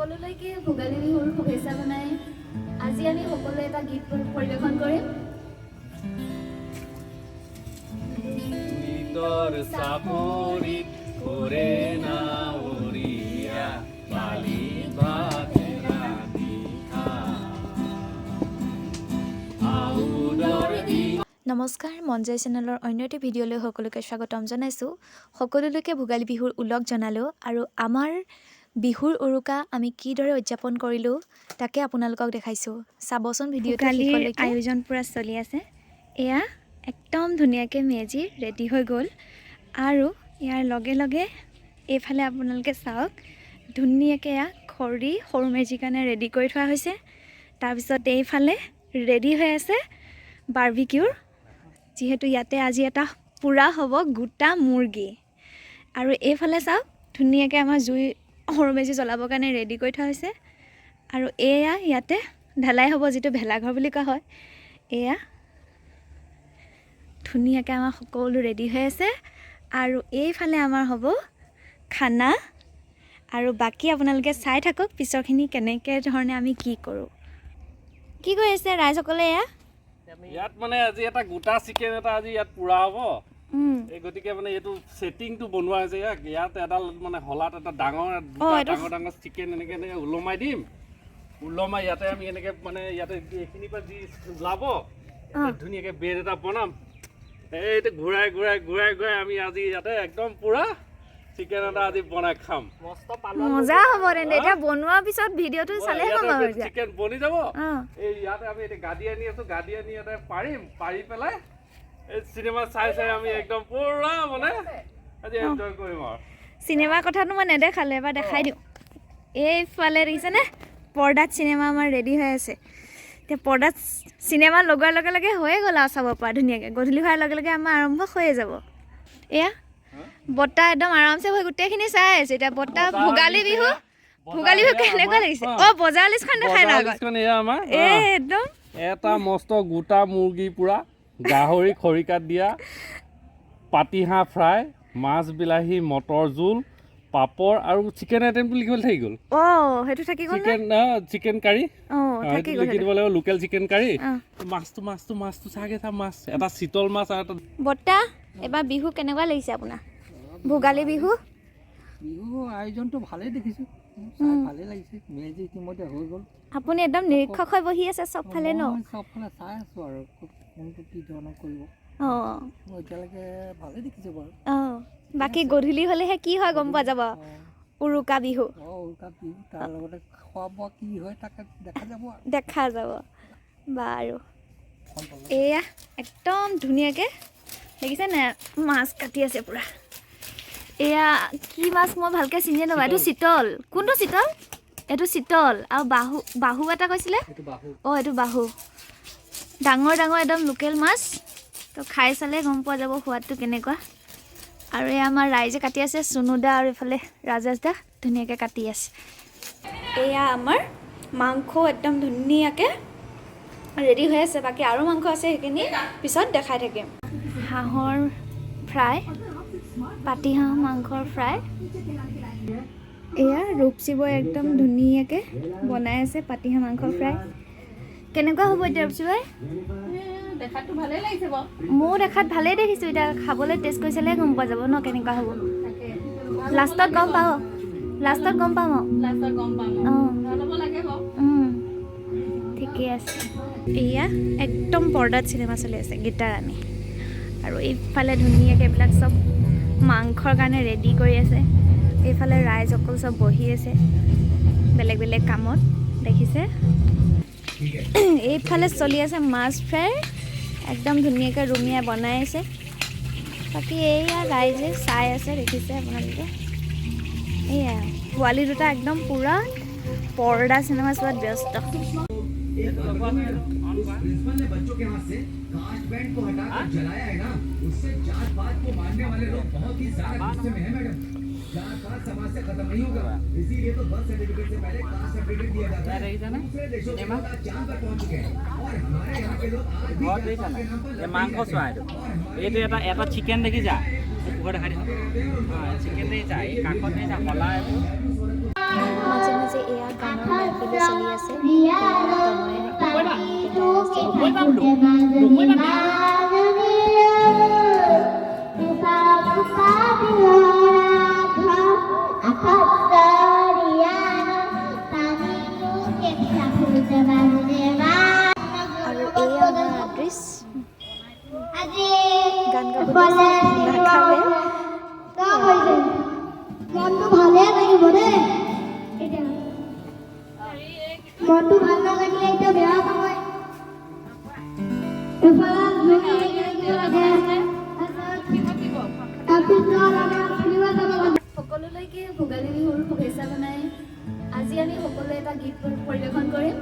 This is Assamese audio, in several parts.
সকলোলৈকে ভোগালী বিহুৰ শুভেচ্ছা জনাই আজি আমি সকলোৱে এটা গীত পৰিৱেশন কৰিম। নিতৰ চাপৰিত কৰে না উৰিয়া বালি ভাত ৰান্ধি নমস্কাৰ, মঞ্জয় চেনেলৰ অন্য এটি ভিডিঅ'লৈ সকলোকে স্বাগতম জনাইছোঁ। সকলোলৈকে ভোগালী বিহুৰ ওলগ জনালোঁ আৰু আমাৰ বিহুৰ উৰুকা আমি কিদৰে উদযাপন কৰিলোঁ তাকে আপোনালোকক দেখাইছোঁ। চাবচোন ভিডিঅ'টো শেষলৈকে। আয়োজন পূৰা চলি আছে। এয়া একদম ধুনীয়াকৈ মেজি ৰেডি হৈ গ'ল আৰু ইয়াৰ লগে লগে এইফালে আপোনালোকে চাওক ধুনীয়াকৈ এয়া খৰি সৰু মেজিৰ কাৰণে ৰেডি কৰি থোৱা হৈছে। তাৰপিছত এইফালে ৰেডি হৈ আছে বাৰ্বিকিউৰ, যিহেতু ইয়াতে আজি এটা পূৰা হ'ব গোটা মুৰ্গী। আৰু এইফালে চাওক ধুনীয়াকৈ আমাৰ জুই সৰু মেজি জ্বলাবৰ কাৰণে ৰেডি কৰি থোৱা হৈছে। আৰু এয়া ইয়াতে ঢালাই হ'ব, যিটো ভেলাঘৰ বুলি কোৱা হয়। এয়া ধুনীয়াকৈ আমাৰ সকলো ৰেডি হৈ আছে আৰু এইফালে আমাৰ হ'ব খানা। আৰু বাকী আপোনালোকে চাই থাকক পিছৰখিনি কেনেকৈ ধৰণে আমি কি কৰোঁ। কি কৰি আছে ৰাইজসকলে? ইয়াত মানে আজি এটা গোটা চিকেন এটা আজি ইয়াত পুৰা হ'ব। এই গতিকে মানে এইটো সেটিংটো বনোৱা হৈছে। ইয়াত এডাল মানে হলাত এটা ডাঙৰ ডাঙৰ চিকেন এনেকৈ ওলমাই দিম। ওলমাই ইয়াতে আমি এনেকৈ মানে ইয়াতে এইখিনিৰ পৰা যি ওলাব ধুনীয়াকৈ বেড এটা বনাম। এইটো ঘূৰাই ঘূৰাই ঘূৰাই ঘূৰাই আমি আজি ইয়াতে একদম পুৰা চিকেন এটা আজি বনাই খাম। মজা হ'ব তেন্তে। এতিয়া বনোৱাৰ পিছত ভিডিঅ'টো চালে চিকেন বনি যাব। এই ইয়াতে আমি এতিয়া গাড়ী আনি আছো, গাড়ী আনি ইয়াতে পাৰিম, পাৰি পেলাই এই চিনেমা চাই চাই আমি একদম পুৰা মানে আজি এনজয় কৰিম। আৰু চিনেমাৰ কথাটো মই নেদেখালে এবাৰ দেখাই দিওঁ। এইফালে দেখিছেনে পৰ্দাত চিনেমা আমাৰ ৰেডি হৈ আছে। এতিয়া পৰ্দাত চিনেমা লগোৱাৰ লগে লগে হৈয়ে গ'ল আৰু চাব পৰা ধুনীয়াকৈ। গধূলি হোৱাৰ লগে লগে আমাৰ আৰম্ভ হৈয়ে যাব। এয়া বৰ্তা একদম আৰামছে হৈ গোটেইখিনি চাই আছে। এতিয়া বৰ্তা ভোগালী বিহু কেনেকুৱা লাগিছে? বজাৰ লিষ্টখন দেখাই না একদম এটা মস্ত গোটা মুৰ্গী পুৰা, গাহৰি খৰিকাত দিয়া, পাতিহাঁহ ফ্ৰাই, মাছ বিলাহী মটৰ জোল, পাপৰ আৰু চিকেন আইটেমটো লিখিবলৈ থাকি গ'ল। সেইটো থাকি গ'ল। চিকেন কাৰী লিখি দিব লাগিব, লোকেল চিকেন কাৰী। মাছটো চাগে মাছ এটা চিতল মাছ আৰু এটা। বৰ্তা এবাৰ বিহু কেনেকুৱা লাগিছে আপোনাৰ? ভোগালী বিহু আয়োজনটো ভালেই দেখিছোঁ, ভালেই লাগিছে। মেজি ইতিমধ্যে হৈ গ'ল। আপুনি একদম নিৰীক্ষক হৈ বহি আছে চবফালে ন? চবফালে চাই আছোঁ আৰু কোনটো কি ধৰণৰ কৰিব। মই এতিয়ালৈকে ভালেই দেখিছোঁ বাৰু। বাকী গধূলি হ'লেহে কি হয় গম পোৱা যাব। উৰুকা বিহু তাৰ লগতে খোৱা বোৱা কি হয় তাকে দেখা যাব বাৰু। এয়া একদম ধুনীয়াকৈ দেখিছে নে মাছ কাটি আছে পূৰা। এয়া কি মাছ মই ভালকৈ চিনিয়ে নাপাওঁ। এইটো চিতল। কোনটো চিতল? এইটো চিতল। আৰু বাহু এটা কৈছিলে। এইটো বাহু। ডাঙৰ ডাঙৰ একদম লোকেল মাছ। তো খাই চালে গম পোৱা যাব সোৱাদটো কেনেকুৱা। আৰু এয়া আমাৰ ৰাইজে কাটি আছে, চুনুদা আৰু এইফালে ৰাজেশ দা ধুনীয়াকৈ কাটি আছে। এয়া আমাৰ মাংস একদম ধুনীয়াকৈ ৰেডি হৈ আছে। বাকী আৰু মাংস আছে, সেইখিনি পিছত দেখাই থাকিম। হাঁহৰ ফ্ৰাই, পাতিহাঁহ মাংসৰ ফ্ৰাই। এয়া ৰূপচীবই একদম ধুনীয়াকৈ বনাই আছে পাতিহাঁহ মাংসৰ ফ্ৰাই। কেনেকুৱা হ'ব এতিয়া ৰূপচীবই? দেখাতটো ভালেই লাগিছে বাৰু। ময়ো দেখাত ভালেই দেখিছোঁ। এতিয়া খাবলৈ টেষ্ট কৰি চালেহে গম পোৱা যাব ন কেনেকুৱা হ'ব। লাষ্টত গম পাম আৰু। ঠিকেই আছে। এয়া একদম পৰ্দাত চিনেমা চলি আছে গীতা ৰাণী। আৰু এইফালে ধুনীয়াকৈ এইবিলাক চব মাংসৰ কাৰণে ৰেডি কৰি আছে। এইফালে ৰাইজসকল চব বহি আছে বেলেগ বেলেগ কামত দেখিছে। এইফালে চলি আছে মাছ ফ্ৰাই, একদম ধুনীয়াকৈ ৰুমিয়াই বনাই আছে। বাকী এয়া ৰাইজে চাই আছে দেখিছে আপোনালোকে। এয়া পোৱালি দুটা একদম পূৰা পৰ্দা চিনেমা চোৱাত ব্যস্ত। प्रिंसिपल ने बच्चों के हाथ से कास्ट बैंड को हटाकर जलाया है ना, उससे जात पात को मानने वाले लोग बहुत ही ज्यादा गुस्से में हैं मैडम। जात पात समाज से खत्म नहीं होगा, इसीलिए तो बर्थ सर्टिफिकेट से पहले कास्ट सर्टिफिकेट दिया जाता है। दूसरे देशों के लोग आज चांद पर पहुंच चुके हैं और हमारे यहाँ के लोग आज भी जात पात के नाम पर মাংস চোৱা এইটো এটা চিকেন দেখিছা? দেখা চিকেন দেখিছা? এই কাষত দেখিছা হলা এইবোৰ মাজে মাজে এয়া আছে আৰু এই আমাৰ আদৃশ গান গাব নাখালে মনটো ভালে লাগিব দেই মনটো ভাল নালাগিলে এতিয়া বেয়া নহয় সকলোলৈকে ভোগালী বিহুৰ শুভেচ্ছা জনাই আজি আমি সকলোৱে এটা গীত পৰিৱেশন কৰিম।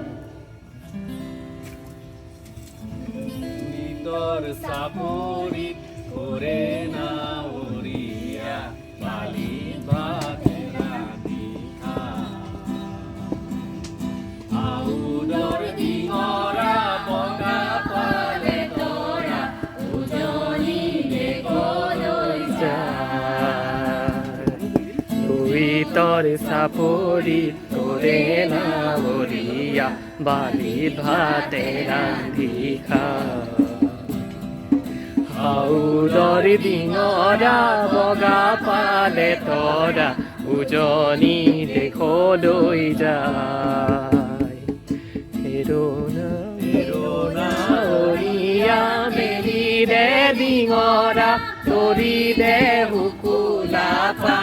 গীতৰ চাপৰিত কৰে নাৱৰীয়া বালি ভাত ৰান্ধি খা। আউদৰ ডিঙৰা বগা পালে তৰা উজনি দেশলৈ যায়। গীতৰ চাপৰিত কৰে নাৱৰীয়া বালি ভাতে ৰান্ধি খা। আউদৰ ডিঙৰা বগা পালে তৰা উজনি দেশলৈ যায়। হেৰণা মেলি দে ডিঙৰা তৰি দে শুকুলা পা।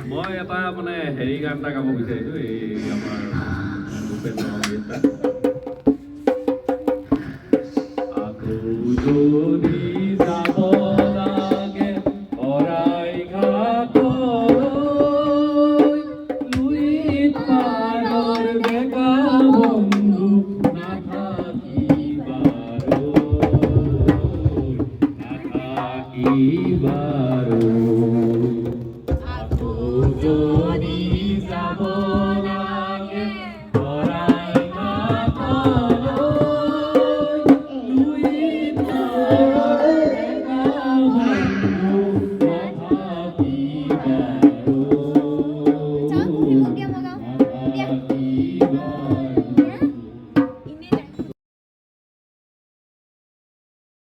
মই এটা মানে হেৰি গান এটা গাব বিচাৰিছো এই আমাৰ ভূপেন সংগীত